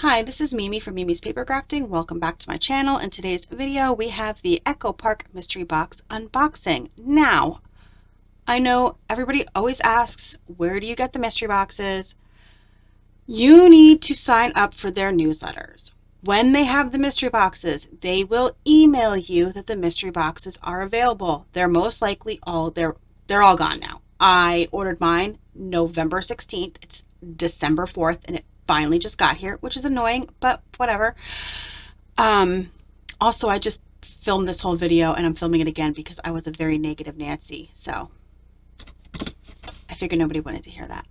Hi, this is Mimi from Mimi's Paper Crafting. Welcome back to my channel. In today's video, we have the Echo Park Mystery Box unboxing. Now, I know everybody always asks, where do you get the mystery boxes? You need to sign up for their newsletters. When they have the mystery boxes, they will email you that the mystery boxes are available. They're most likely they're all gone now. I ordered mine November 16th. It's December 4th, and it finally just got here, which is annoying, but whatever. Also, I just filmed this whole video and I'm filming it again because I was a very negative Nancy, so I figured nobody wanted to hear that.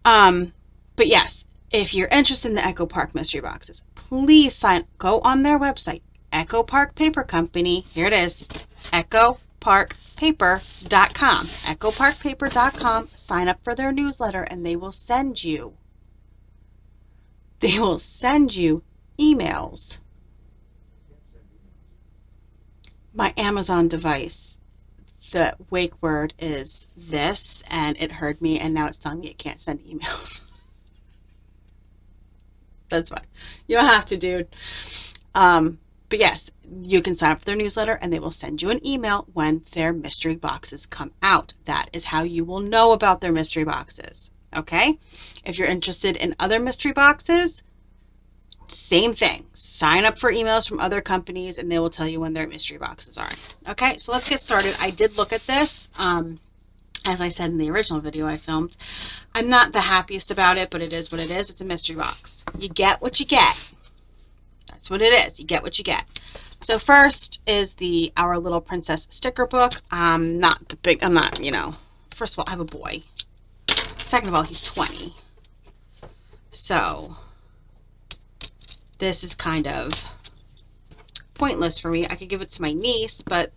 But yes, if you're interested in the Echo Park mystery boxes, please go on their website, Echo Park Paper Company. Here it is, echoparkpaper.com. echoparkpaper.com. Sign up for their newsletter and they will send you emails. My Amazon device, the wake word is this, and it heard me, and now it's telling me it can't send emails. That's fine. You don't have to, dude. But yes, you can sign up for their newsletter, and they will send you an email when their mystery boxes come out. That is how you will know about their mystery boxes. Okay? If you're interested in other mystery boxes, same thing. Sign up for emails from other companies and they will tell you when their mystery boxes are. Okay, so let's get started. I did look at this. As I said in the original video I filmed, I'm not the happiest about it, but it is what it is. It's a mystery box. You get what you get. That's what it is. You get what you get. So first is the Our Little Princess sticker book. First of all, I have a boy. Second of all, he's 20. So this is kind of pointless for me. I could give it to my niece, but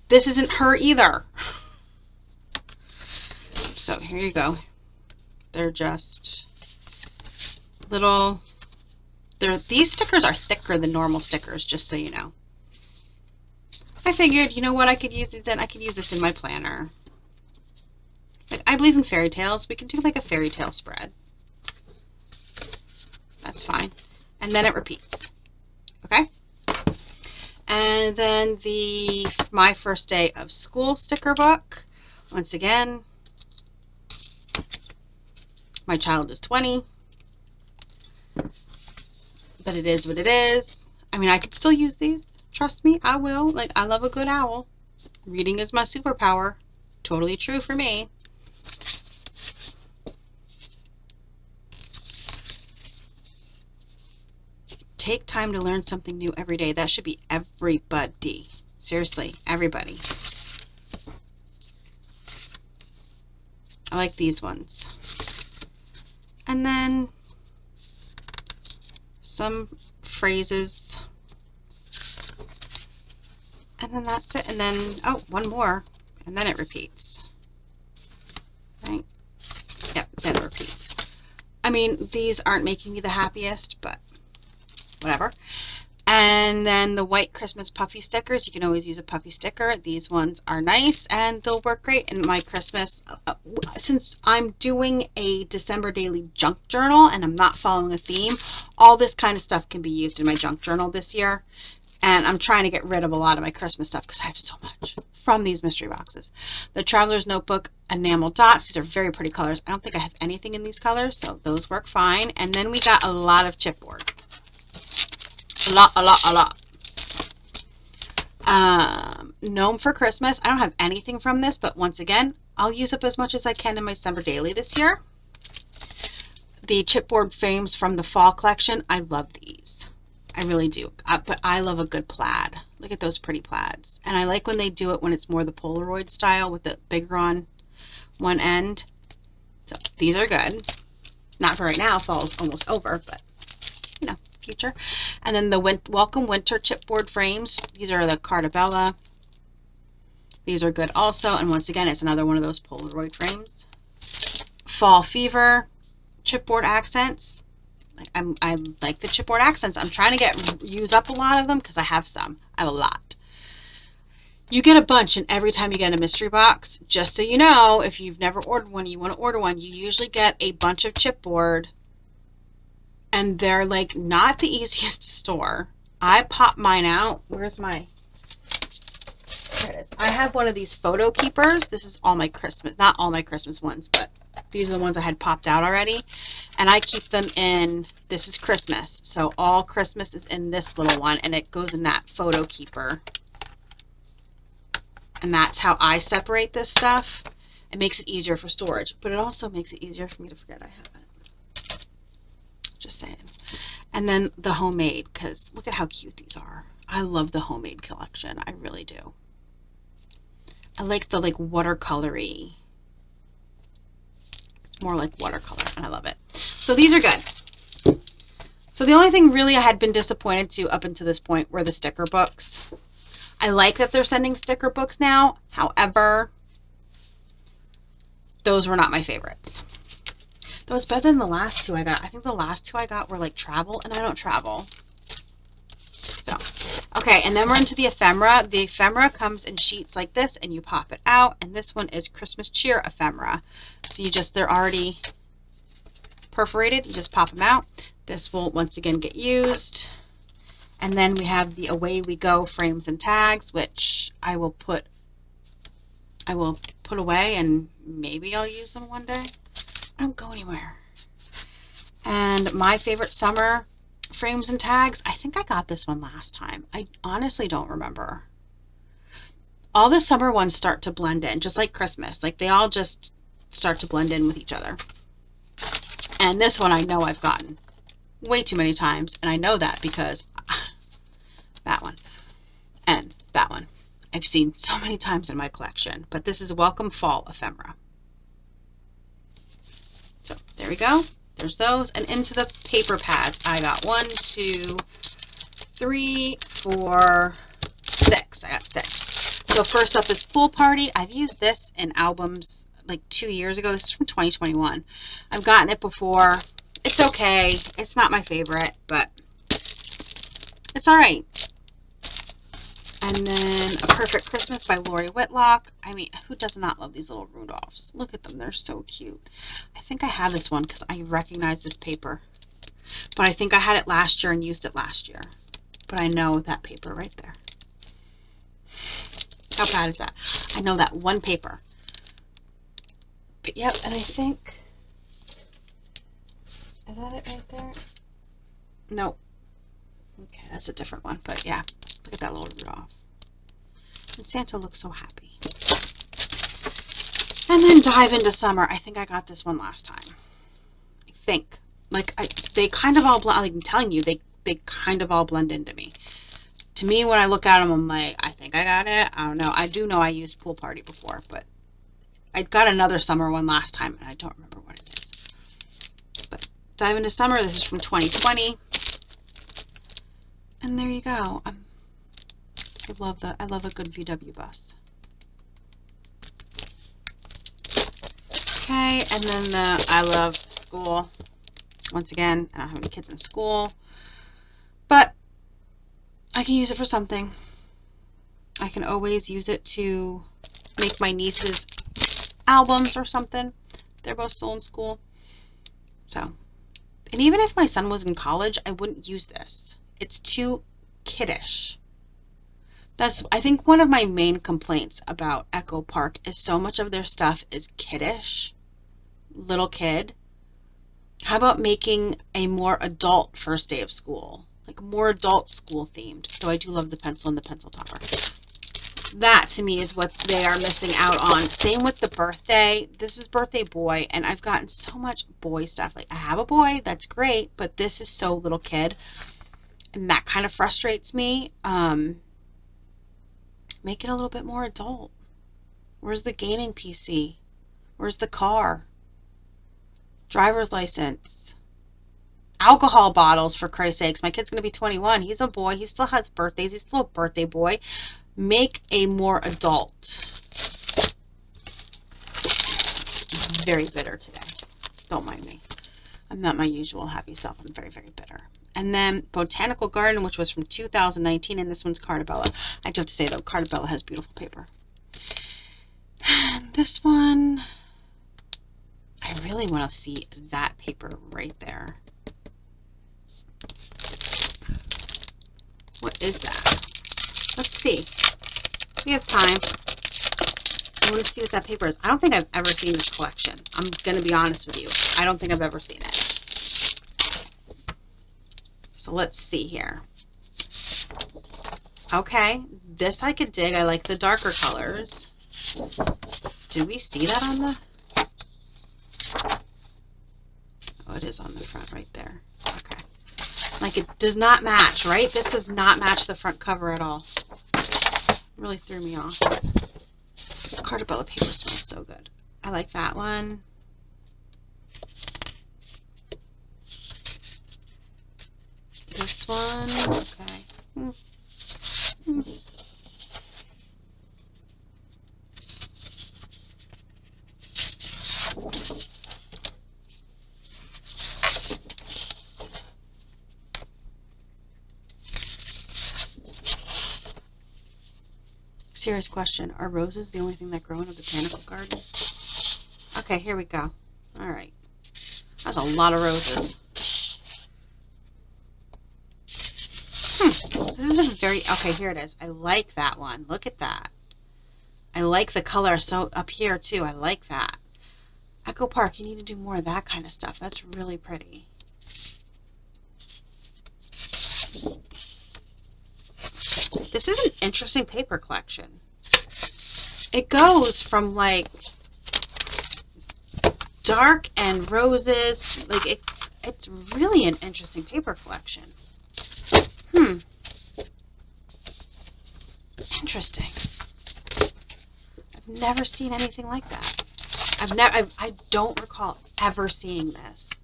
this isn't her either. So here you go. They're just little, these stickers are thicker than normal stickers, just so you know. I figured, you know what I could use these in? I could use this in my planner. Like, I believe in fairy tales. We can do like a fairy tale spread. That's fine. And then it repeats. Okay? And then the My First Day of School sticker book. Once again, my child is 20. But it is what it is. I mean, I could still use these. Trust me, I will. Like, I love a good owl. Reading is my superpower. Totally true for me. Take time to learn something new every day. That should be everybody. Seriously, everybody. I like these ones. And then some phrases. And then that's it. And then, oh, one more. And then it repeats. Right? Yep, then it repeats. I mean, these aren't making me the happiest, but whatever. And then the white Christmas puffy stickers. You can always use a puffy sticker. These ones are nice and they'll work great in my Christmas. Since I'm doing a December daily junk journal and I'm not following a theme, all this kind of stuff can be used in my junk journal this year. And I'm trying to get rid of a lot of my Christmas stuff because I have so much from these mystery boxes. The Traveler's Notebook enamel dots. These are very pretty colors. I don't think I have anything in these colors, so those work fine. And then we got a lot of chipboard. A lot. Gnome for Christmas. I don't have anything from this, but once again, I'll use up as much as I can in my December daily this year. The chipboard frames from the fall collection. I love these. I really do. But I love a good plaid. Look at those pretty plaids. And I like when they do it when it's more the Polaroid style with the bigger on one end. So these are good. Not for right now. Fall's almost over, but you know, future. And then the Welcome Winter chipboard frames. These are the Cartabella. These are good also. And once again, it's another one of those Polaroid frames. Fall Fever chipboard accents. I like the chipboard accents. I'm trying to use up a lot of them because I have some. I have a lot. You get a bunch, and every time you get a mystery box, just so you know, if you've never ordered one, you want to order one, you usually get a bunch of chipboard And they're like not the easiest to store. I pop mine out. Where's my... There it is. I have one of these photo keepers. This is all my Christmas, not all my Christmas ones, but these are the ones I had popped out already. And I keep them in, this is Christmas. So all Christmas is in this little one, and it goes in that photo keeper. And that's how I separate this stuff. It makes it easier for storage, but it also makes it easier for me to forget I have it. Just saying. And then the homemade, because look at how cute these are. I love the homemade collection. I really do. I like the watercolory. It's more like watercolor, and I love it. So these are good. So the only thing really I had been disappointed to up until this point were the sticker books. I like that they're sending sticker books now. However, those were not my favorites. That was better than the last two I got. I think the last two I got were like travel, and I don't travel. So, okay, and then we're into the ephemera. The ephemera comes in sheets like this, and you pop it out. And this one is Christmas cheer ephemera. So they're already perforated. You just pop them out. This will once again get used. And then we have the Away We Go frames and tags, which I will put away, and maybe I'll use them one day. I don't go anywhere. And my favorite summer frames and tags, I think I got this one last time. I honestly don't remember. All the summer ones start to blend in, just like Christmas. Like they all just start to blend in with each other. And this one I know I've gotten way too many times, and I know that because that one and that one I've seen so many times in my collection. But this is Welcome Fall ephemera. So there we go. There's those. And into the paper pads, I got 1, 2, 3, 4, 6. I got 6. So first up is Pool Party. I've used this in albums like 2 years ago. This is from 2021. I've gotten it before. It's okay. It's not my favorite, but it's all right. And then A Perfect Christmas by Lori Whitlock. I mean, who does not love these little Rudolphs? Look at them. They're so cute. I think I have this one because I recognize this paper. But I think I had it last year and used it last year. But I know that paper right there. How bad is that? I know that one paper. But yep, and I think... Is that it right there? Nope. Okay, that's a different one. But yeah, look at that little Rudolph. And Santa looks so happy. And then Dive into Summer. I think I got this one last time. I think. They kind of all blend. Like I'm telling you, they kind of all blend into me. To me, when I look at them, I'm like, I think I got it. I don't know. I do know I used Pool Party before, but I got another summer one last time, and I don't remember what it is. But Dive into Summer. This is from 2020. And there you go. I love a good VW bus. Okay, and then the I love school. Once again, I don't have any kids in school, but I can use it for something. I can always use it to make my niece's albums or something. They're both still in school. So, and even if my son was in college, I wouldn't use this. It's too kiddish. That's, I think, one of my main complaints about Echo Park is so much of their stuff is kiddish. Little kid. How about making a more adult first day of school? Like more adult school themed. Though I do love the pencil and the pencil topper. That to me is what they are missing out on. Same with the birthday. This is Birthday Boy, and I've gotten so much boy stuff. Like I have a boy, that's great, but this is so little kid. And that kind of frustrates me. Make it a little bit more adult. Where's the gaming PC? Where's the car? Driver's license. Alcohol bottles, for Christ's sakes. My kid's going to be 21. He's a boy. He still has birthdays. He's still a birthday boy. Make a more adult. I'm very bitter today. Don't mind me. I'm not my usual happy self. I'm very, very bitter. And then Botanical Garden, which was from 2019, and this one's Cartabella. I do have to say, though, Cartabella has beautiful paper. And this one, I really want to see that paper right there. What is that? Let's see. We have time. I want to see what that paper is. I don't think I've ever seen this collection. I'm going to be honest with you. I don't think I've ever seen it. So let's see here. Okay, this I could dig. I like the darker colors. Did we see that on the... Oh, it is on the front right there. Okay. Like, it does not match, right? This does not match the front cover at all. It really threw me off. The Carta Bella paper smells so good. I like that one. This one. Okay. Serious question. Are roses the only thing that grow in a botanical garden? Okay, here we go. All right. That's a lot of roses. This is a very... Okay, here it is. I like that one. Look at that. I like the color so up here, too. I like that. Echo Park, you need to do more of that kind of stuff. That's really pretty. This is an interesting paper collection. It goes from, like, dark and roses. Like, it's really an interesting paper collection. Interesting. I've never seen anything like that. I don't recall ever seeing this.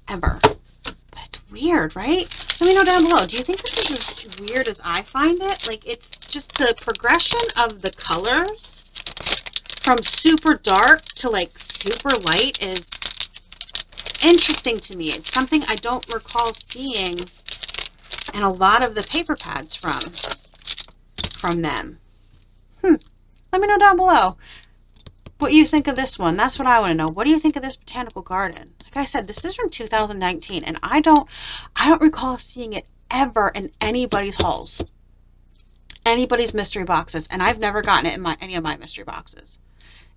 Ever. But it's weird, right? Let me know down below. Do you think this is as weird as I find it? Like, it's just the progression of the colors from super dark to, like, super light is interesting to me. It's something I don't recall seeing in a lot of the paper pads from them. Let me know down below what you think of this one. That's what I want to know. What do you think of this botanical garden? Like I said, this is from 2019, and I don't recall seeing it ever in anybody's hauls, anybody's mystery boxes, and I've never gotten it in any of my mystery boxes.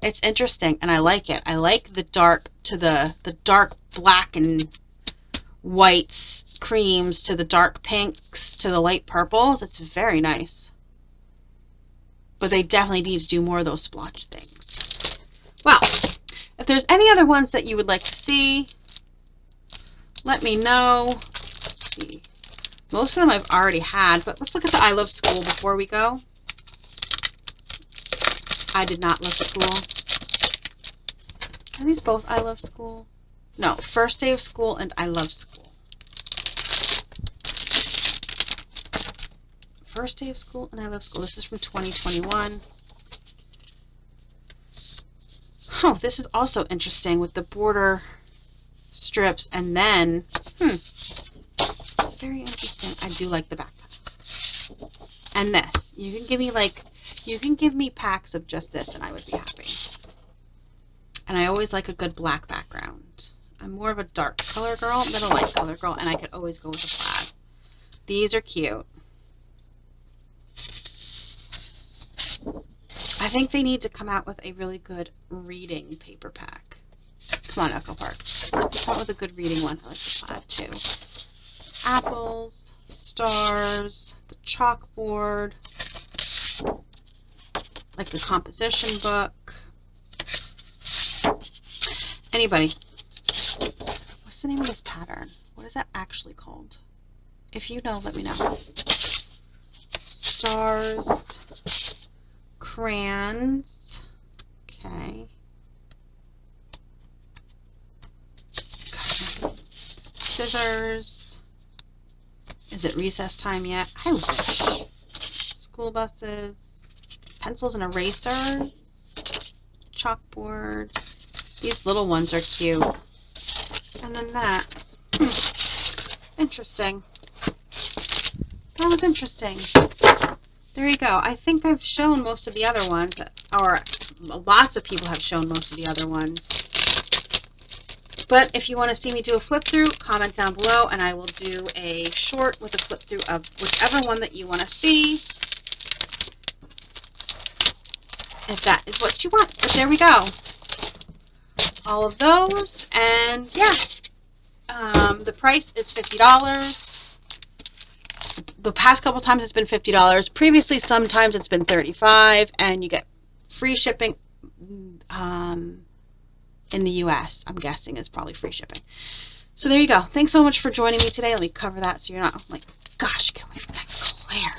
It's interesting, and I like it. I like the dark to the dark black and whites, creams to the dark pinks to the light purples. It's very nice. But they definitely need to do more of those splotch things. Well, if there's any other ones that you would like to see, let me know. Let's see. Most of them I've already had, but let's look at the I Love School before we go. I did not love school. Are these both I Love School? No, First Day of School and I Love School. First Day of School and I Love School. This is from 2021. Oh, this is also interesting with the border strips and then, very interesting. I do like the backpack. And this. You can give me packs of just this and I would be happy. And I always like a good black background. I'm more of a dark color girl than a light color girl, and I could always go with a plaid. These are cute. I think they need to come out with a really good reading paper pack. Come on, Echo Park. Come out with a good reading one. I like the plaid too. Apples, stars, the chalkboard, like a composition book. Anybody? What's the name of this pattern? What is that actually called? If you know, let me know. Stars, crayons, okay. Scissors. Is it recess time yet? I wish. School buses, pencils and erasers, chalkboard. These little ones are cute. And then that. Interesting. That was interesting. There you go. I think I've shown most of the other ones, or lots of people have shown most of the other ones. But if you want to see me do a flip through, comment down below and I will do a short with a flip through of whichever one that you want to see, if that is what you want. But there we go. All of those, and yeah, the price is $50. The past couple times it's been $50. Previously, sometimes it's been $35, and you get free shipping. In the US, I'm guessing is probably free shipping. So there you go. Thanks so much for joining me today. Let me cover that so you're not like, gosh, get away from that glare.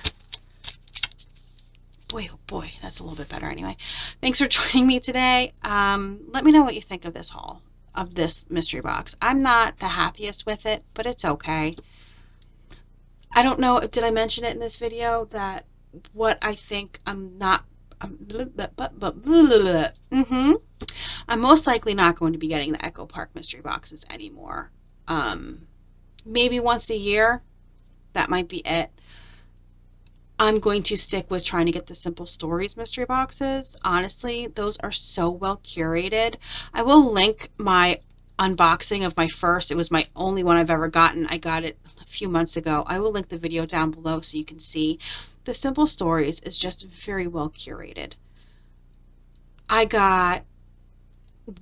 Boy, oh boy, that's a little bit better anyway. Thanks for joining me today. Let me know what you think of this haul, of this mystery box. I'm not the happiest with it, but it's okay. I don't know, did I mention it in this video that what I think I'm most likely not going to be getting the Echo Park mystery boxes anymore. Maybe once a year, that might be it. I'm going to stick with trying to get the Simple Stories mystery boxes. Honestly, those are so well curated. I will link my unboxing of my first. It was my only one I've ever gotten. I got it a few months ago. I will link the video down below so you can see. The Simple Stories is just very well curated.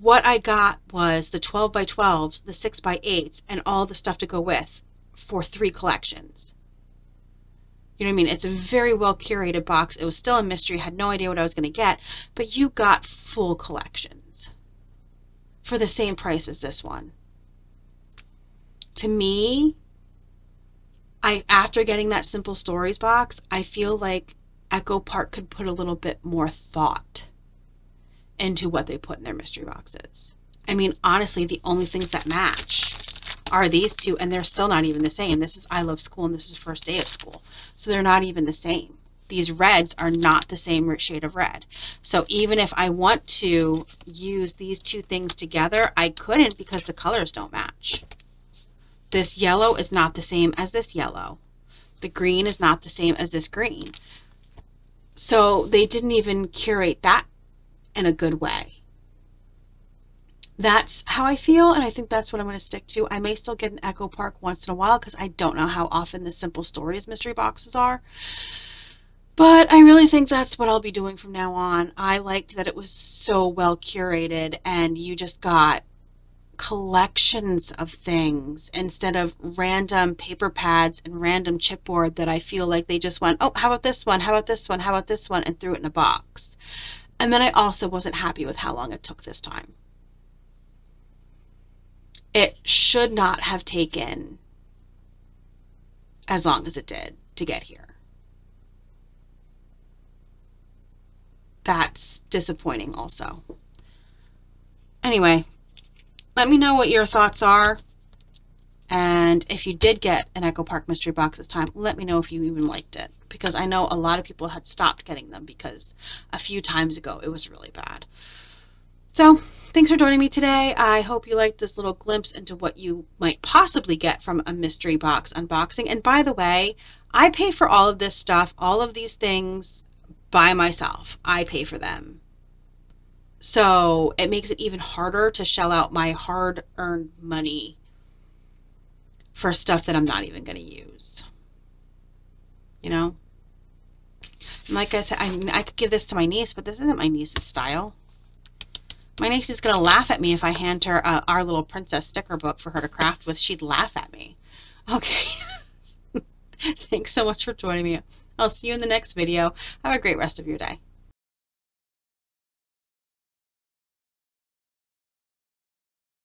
What I got was the 12 by 12s, the 6 by 8s, and all the stuff to go with for 3 collections. You know what I mean? It's a very well curated box. It was still a mystery. I had no idea what I was going to get, but you got full collections for the same price as this one. To me, after getting that Simple Stories box, I feel like Echo Park could put a little bit more thought into what they put in their mystery boxes. I mean, honestly, the only things that match are these two, and they're still not even the same. This is I Love School, and this is First Day of School. So they're not even the same. These reds are not the same shade of red. So even if I want to use these two things together, I couldn't because the colors don't match. This yellow is not the same as this yellow. The green is not the same as this green. So they didn't even curate that in a good way. That's how I feel, and I think that's what I'm going to stick to. I may still get an Echo Park once in a while because I don't know how often the Simple Stories mystery boxes are. But I really think that's what I'll be doing from now on. I liked that it was so well curated and you just got collections of things instead of random paper pads and random chipboard that I feel like they just went, oh, how about this one? How about this one? How about this one? And threw it in a box. And then I also wasn't happy with how long it took this time. It should not have taken as long as it did to get here. That's disappointing also. Anyway, let me know what your thoughts are. And if you did get an Echo Park mystery box this time, let me know if you even liked it. Because I know a lot of people had stopped getting them because a few times ago it was really bad. So, thanks for joining me today. I hope you liked this little glimpse into what you might possibly get from a mystery box unboxing. And by the way, I pay for all of this stuff, all of these things by myself. I pay for them. So it makes it even harder to shell out my hard-earned money for stuff that I'm not even going to use. You know? And like I said, I could give this to my niece, but this isn't my niece's style. My niece is going to laugh at me if I hand her our little princess sticker book for her to craft with. She'd laugh at me. Okay. Thanks so much for joining me. I'll see you in the next video. Have a great rest of your day.